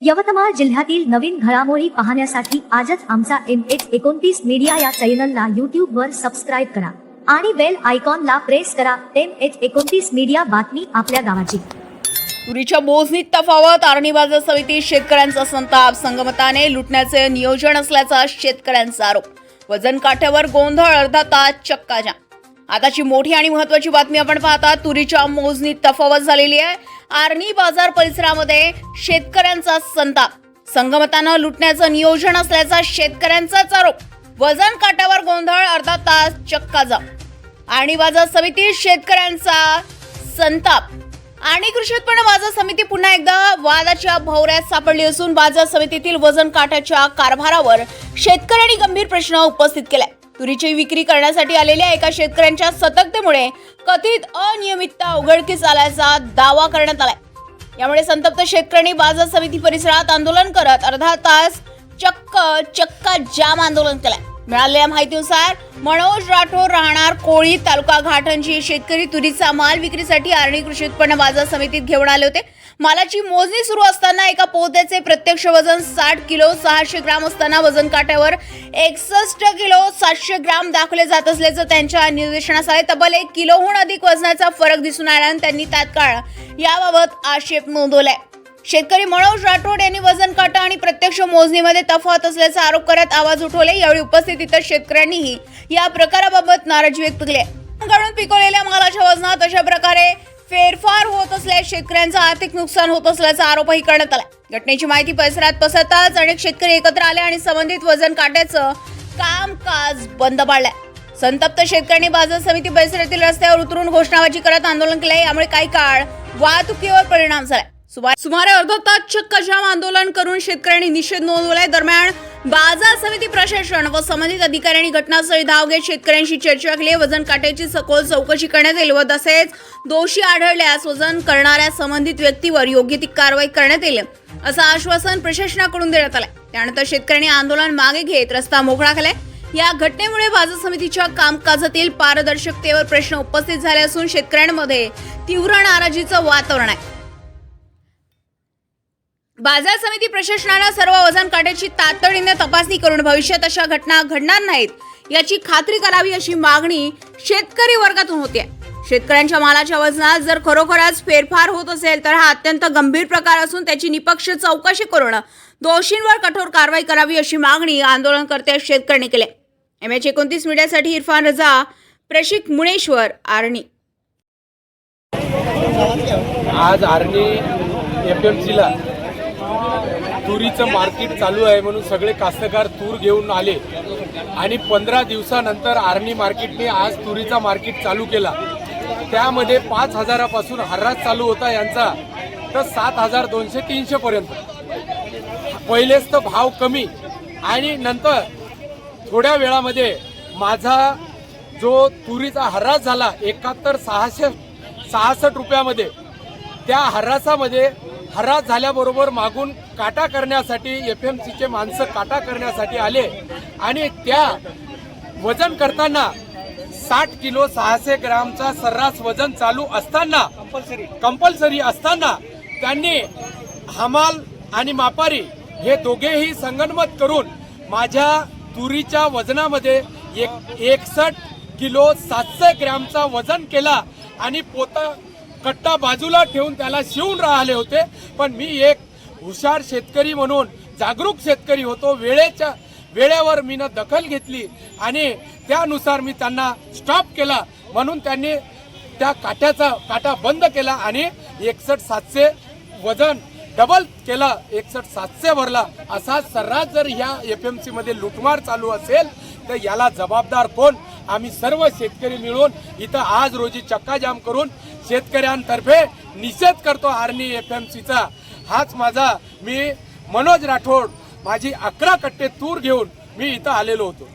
यवतमाळ जिल्ह्यातील नवीन घडामोडी पाहण्यासाठी आजच आमचा MH29 मीडिया या चॅनलला YouTube वर सबस्क्राइब करा आणि बेल आयकॉनला प्रेस करा। MH29 मीडिया, बातमी आपल्या गावाची। तुरीच्या मोजणीत तफावत, आरणी बाजार समिती शेतकऱ्यांचा संताप, संगमताने लुटण्याचे नियोजन असल्याचा शेतकऱ्यांचा आरोप, वजन काट्यावर गोंधळ, अर्धा तास चक्का जाम। आताची मोठी आणि महत्त्वाची बातमी आपण पाहता। तुरीच्या मोजणीत तफावत झालेली आहे। आरणी बाजार परिसरामध्ये शेतकऱ्यांचा संताप, संगमतानं लुटण्याचं नियोजन असल्याचा शेतकऱ्यांचाच आरोप, वजन काट्यावर गोंधळ, अर्धा तास चक्का जाम। आरणी बाजार समिती शेतकऱ्यांचा संताप। आणि कृषी उत्पन्न बाजार समिती पुन्हा एकदा वादाच्या भोवऱ्यात सापडली असून बाजार समितीतील वजन काट्याच्या कारभारावर शेतकऱ्यांनी गंभीर प्रश्न उपस्थित केलाय। तुरीची विक्री करण्यासाठी आलेल्या एका शेतकऱ्यांच्या सतर्कतेमुळे कथित अनियमितता उघडकीस आल्याचा दावा करण्यात आलाय। यामुळे संतप्त शेतकऱ्यांनी बाजार समिती परिसरात आंदोलन करत अर्धा तास चक्का जाम आंदोलन केलंय। मिळालेल्या माहितीनुसार मनोज राठोड, राहणार कोळी, तालुका घाटंजी, शेतकरी तुरीचा माल विक्रीसाठी आरणी कृषी उत्पन्न बाजार समितीत घेऊन आले होते। मालाची मोजणी सुरू असताना एका पोत्याचे प्रत्यक्ष वजन 60 किलो 600 ग्राम असताना वजन काट्यावर 61 किलो 700 ग्राम दाखवले जात असल्याचं त्यांच्या निदर्शनास आले। तब्बल 1 किलोहून अधिक वजनाचा फरक दिसून आल्याने त्यांनी तात्काळ याबाबत आक्षेप नोंदवलाय। शेतकरी मनोज राठोड यांनी वजन काटा आणि प्रत्यक्ष मोजणीमध्ये तफावत असल्याचा आरोप करत आवाज उठवले। यावेळी उपस्थित इतर शेतकऱ्यांनीही या प्रकाराबाबत नाराजी व्यक्त केली। काढून पिकवलेल्या मालाच्या वजनात अशा प्रकारे फेरफार होत असल्यास शेतकऱ्यांचं आर्थिक नुकसान होत असल्याचा आरोपही करण्यात आला। घटनेची माहिती परिसरात पसरताच अनेक शेतकरी एकत्र आले आणि संबंधित वजन काट्याचं कामकाज बंद पाडलंय। संतप्त शेतकऱ्यांनी बाजार समिती परिसरातील रस्त्यावर उतरून घोषणाबाजी करत आंदोलन केले। यामुळे काही काळ वाहतुकीवर परिणाम झाला। सुमारे अर्धा तास चक्का जाम आंदोलन करून शेतकऱ्यांनी निषेध नोंदवलाय। दरम्यान बाजार समिती प्रशासन व संबंधित अधिकाऱ्यांनी घटनास्थळी धाव घेत शेतकऱ्यांशी चर्चा केली। वजन काट्याची सखोल चौकशी करण्यात येईल व तसेच दोषी आढळल्यास वजन करणाऱ्या संबंधित व्यक्तीवर योग्य ती कारवाई करण्यात येईल असं आश्वासन प्रशासनाकडून देण्यात आलंय। त्यानंतर शेतकऱ्यांनी आंदोलन मागे घेत रस्ता मोकळा केलाय। या घटनेमुळे बाजार समितीच्या कामकाजातील पारदर्शकतेवर प्रश्न उपस्थित झाले असून शेतकऱ्यांमध्ये तीव्र नाराजीचं वातावरण आहे। बाजार समिती प्रशासनानं सर्व वजन काट्याची तातडीने तपासणी करून भविष्यात अशा घटना घडणार नाहीत याची खात्री करावी अशी मागणी शेतकरी वर्गातून होते। शेतकऱ्यांच्या मालाच्या वजनात जर खरोखरच फेरफार होत असेल तर हा अत्यंत गंभीर प्रकार असून त्याची निपक्ष चौकशी करून दोषींवर कठोर कारवाई करावी अशी मागणी आंदोलनकर्ते शेतकऱ्यांनी केली। MH29 मीडियासाठी इरफान रजा, प्रशिक मुनेश्वर, आरणी। आज आरणी FMCला तुरीचं मार्केट चालू आहे म्हणून सगळे कास्तकार तूर घेऊन आले आणि 15 दिवसानंतर आरणी मार्केटने आज तुरीचा मार्केट चालू केला। त्यामध्ये 5,000 पासून हर्रास चालू होता यांचा तर 7,200-300 पर्यंत। पहिलेच तर भाव कमी आणि नंतर थोड्या वेळामध्ये माझा जो तुरीचा हर्रास झाला 71,666 रुपयामध्ये, त्या हर्रासामध्ये हर्रास झाल्याबरोबर मागून काटा करण्यासाठी FMCचे माणसं काटा करण्यासाठी आले आणि त्या वजन करताना 60 किलो 600 ग्रामचा सर्रास वजन चालू असताना कंपल्सरी असताना त्यांनी हमाल आणि मापारी हे दोघेही संगनमत करून माझ्या तुरीच्या वजनामध्ये 61 किलो 700 ग्रामचा वजन केला आणि पोता कट्टा बाजूला ठेवून त्याला शिवून राहिले होते। पण मी एक हुशार शेतकरी म्हणून जागरूक शेतकरी होतो, वेळेवर मी दखल घेतली आणि त्यानुसार मी त्यांना स्टॉप केला म्हणून त्यांनी त्या काटा बंद केला आणि 61,700 वजन डबल केला, 61,700 भरला। असा सर्रास जर ह्या FMC मध्ये लुटमार चालू असेल तर याला जबाबदार कोण? आम्ही सर्व शेतकरी मिळून इथं आज रोजी चक्का जाम करून शेतकऱ्यांतर्फे निषेध करतो आरणी FMCचा। हाच माझा, मी मनोज राठोड, माझी 11 कट्टे तूर घेऊन मी इथं आलेलो होतो।